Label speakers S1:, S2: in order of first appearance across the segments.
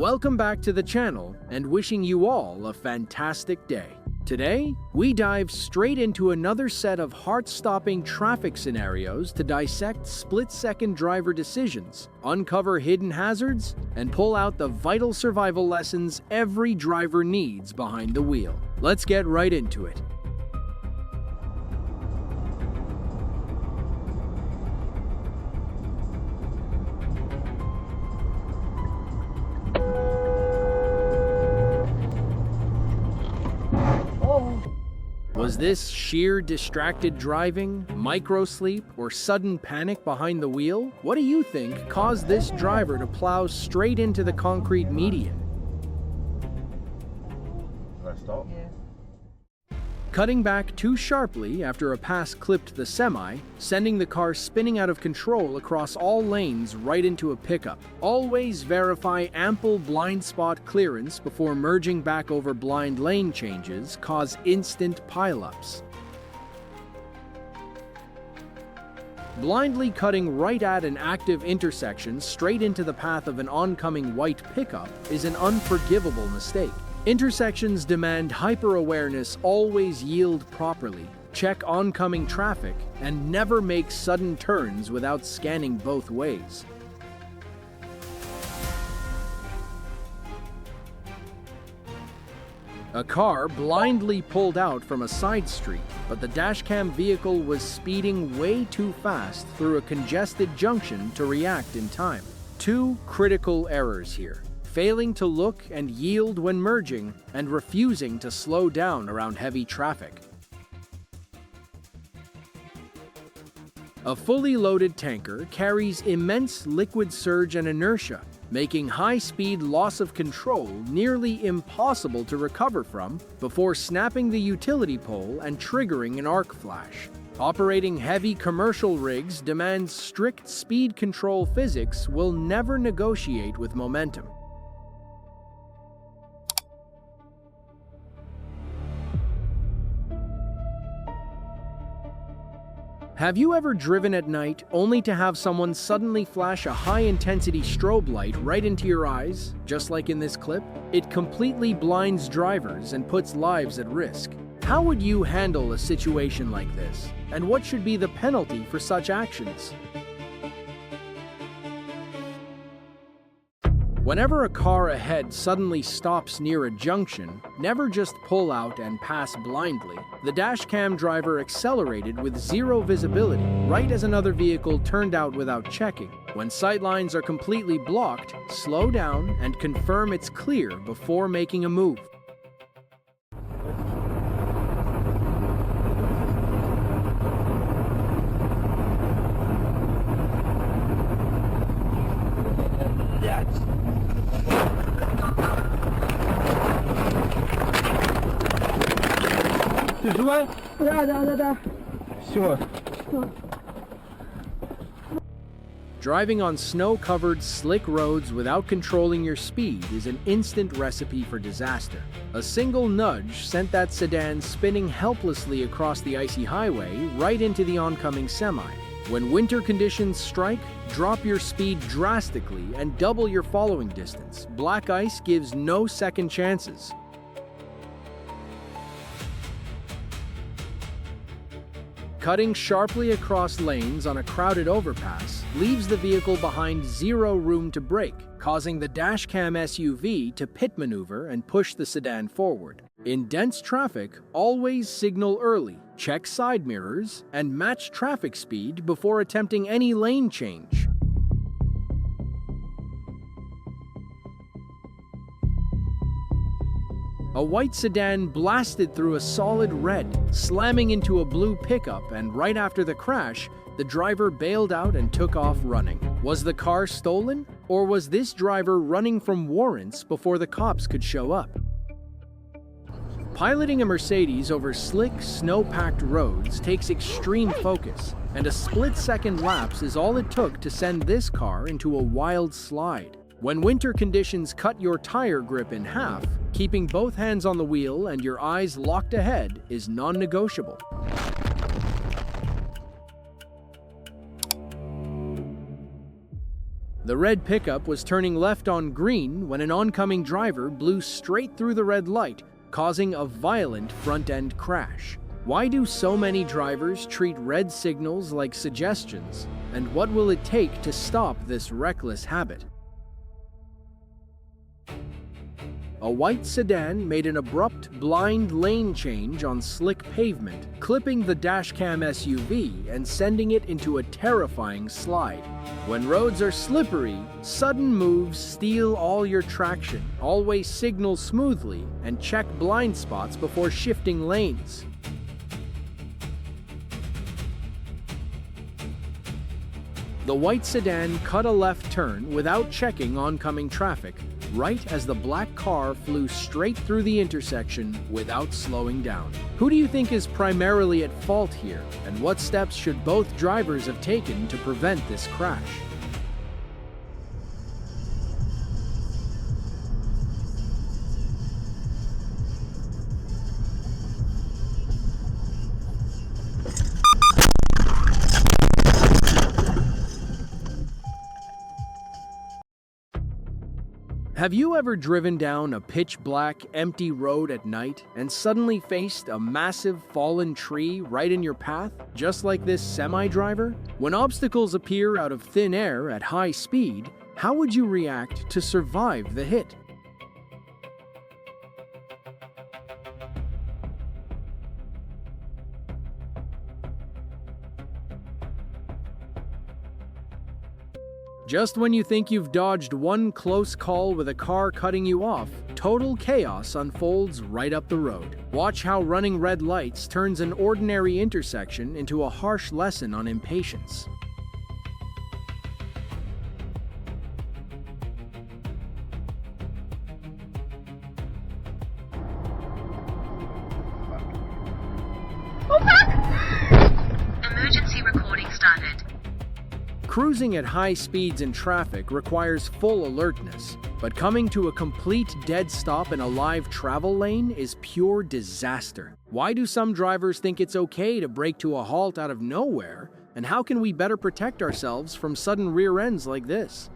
S1: Welcome back to the channel and wishing you all a fantastic day. Today, we dive straight into another set of heart-stopping traffic scenarios to dissect split-second driver decisions, uncover hidden hazards, and pull out the vital survival lessons every driver needs behind the wheel. Let's get right into it. Was this sheer distracted driving, micro-sleep, or sudden panic behind the wheel? What do you think caused this driver to plow straight into the concrete median?
S2: Can I stop?
S3: Yeah.
S1: Cutting back too sharply after a pass clipped the semi, sending the car spinning out of control across all lanes right into a pickup. Always verify ample blind spot clearance before merging back over blind lane changes cause instant pileups. Blindly cutting right at an active intersection straight into the path of an oncoming white pickup is an unforgivable mistake. Intersections demand hyper-awareness, always yield properly, check oncoming traffic, and never make sudden turns without scanning both ways. A car blindly pulled out from a side street, but the dashcam vehicle was speeding way too fast through a congested junction to react in time. Two critical errors here: failing to look and yield when merging, and refusing to slow down around heavy traffic. A fully loaded tanker carries immense liquid surge and inertia, making high-speed loss of control nearly impossible to recover from before snapping the utility pole and triggering an arc flash. Operating heavy commercial rigs demands strict speed control. Physics will never negotiate with momentum. Have you ever driven at night only to have someone suddenly flash a high-intensity strobe light right into your eyes, just like in this clip? It completely blinds drivers and puts lives at risk. How would you handle a situation like this? And what should be the penalty for such actions? Whenever a car ahead suddenly stops near a junction, never just pull out and pass blindly. The dashcam driver accelerated with zero visibility, right as another vehicle turned out without checking. When sightlines are completely blocked, slow down and confirm it's clear before making a move.
S2: Sure.
S1: Driving on snow-covered, slick roads without controlling your speed is an instant recipe for disaster. A single nudge sent that sedan spinning helplessly across the icy highway right into the oncoming semi. When winter conditions strike, drop your speed drastically and double your following distance. Black ice gives no second chances. Cutting sharply across lanes on a crowded overpass leaves the vehicle behind zero room to brake, causing the dashcam SUV to pit maneuver and push the sedan forward. In dense traffic, always signal early, check side mirrors, and match traffic speed before attempting any lane change. A white sedan blasted through a solid red, slamming into a blue pickup, and right after the crash, the driver bailed out and took off running. Was the car stolen? Or was this driver running from warrants before the cops could show up? Piloting a Mercedes over slick, snow-packed roads takes extreme focus, and a split-second lapse is all it took to send this car into a wild slide. When winter conditions cut your tire grip in half, keeping both hands on the wheel and your eyes locked ahead is non-negotiable. The red pickup was turning left on green when an oncoming driver blew straight through the red light, causing a violent front-end crash. Why do so many drivers treat red signals like suggestions? And what will it take to stop this reckless habit? A white sedan made an abrupt, blind lane change on slick pavement, clipping the dashcam SUV and sending it into a terrifying slide. When roads are slippery, sudden moves steal all your traction. Always signal smoothly and check blind spots before shifting lanes. The white sedan cut a left turn without checking oncoming traffic, right as the black car flew straight through the intersection without slowing down. Who do you think is primarily at fault here, and what steps should both drivers have taken to prevent this crash? Have you ever driven down a pitch-black, empty road at night and suddenly faced a massive fallen tree right in your path, just like this semi-driver? When obstacles appear out of thin air at high speed, how would you react to survive the hit? Just when you think you've dodged one close call with a car cutting you off, total chaos unfolds right up the road. Watch how running red lights turns an ordinary intersection into a harsh lesson on impatience.
S2: Emergency recording started.
S1: Cruising at high speeds in traffic requires full alertness, but coming to a complete dead stop in a live travel lane is pure disaster. Why do some drivers think it's okay to brake to a halt out of nowhere, and how can we better protect ourselves from sudden rear ends like this?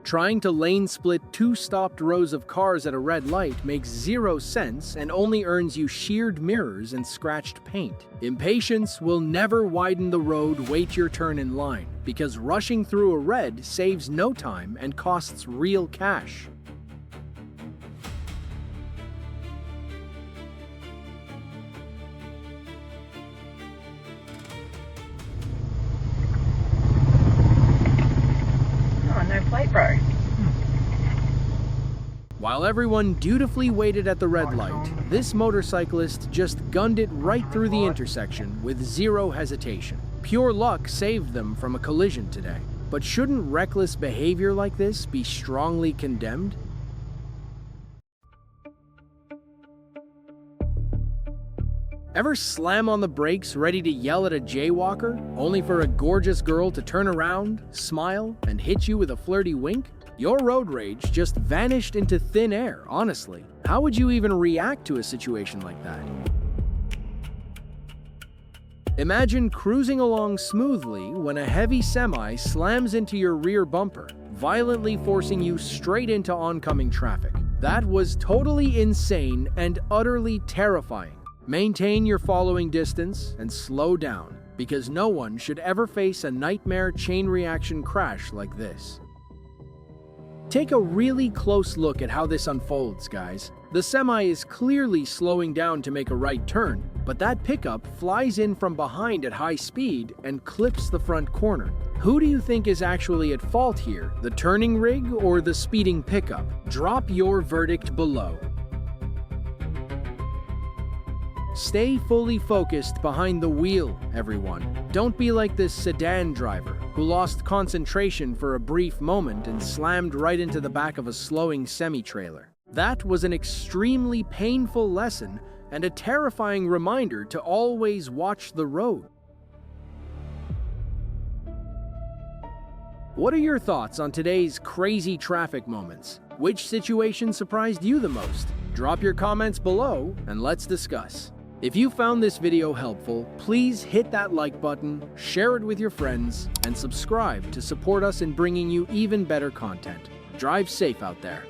S1: Trying to lane split two stopped rows of cars at a red light makes zero sense and only earns you sheared mirrors and scratched paint. Impatience will never widen the road. Wait your turn in line, because rushing through a red saves no time and costs real cash.
S2: Bro.
S1: While everyone dutifully waited at the red light, this motorcyclist just gunned it right through the intersection with zero hesitation. Pure luck saved them from a collision today. But shouldn't reckless behavior like this be strongly condemned? Ever slam on the brakes ready to yell at a jaywalker, only for a gorgeous girl to turn around, smile, and hit you with a flirty wink? Your road rage just vanished into thin air, honestly. How would you even react to a situation like that? Imagine cruising along smoothly when a heavy semi slams into your rear bumper, violently forcing you straight into oncoming traffic. That was totally insane and utterly terrifying. Maintain your following distance and slow down, because no one should ever face a nightmare chain reaction crash like this. Take a really close look at how this unfolds, guys. The semi is clearly slowing down to make a right turn, but that pickup flies in from behind at high speed and clips the front corner. Who do you think is actually at fault here, the turning rig or the speeding pickup? Drop your verdict below. Stay fully focused behind the wheel, everyone. Don't be like this sedan driver who lost concentration for a brief moment and slammed right into the back of a slowing semi-trailer. That was an extremely painful lesson and a terrifying reminder to always watch the road. What are your thoughts on today's crazy traffic moments? Which situation surprised you the most? Drop your comments below and let's discuss. If you found this video helpful, please hit that like button, share it with your friends, and subscribe to support us in bringing you even better content. Drive safe out there.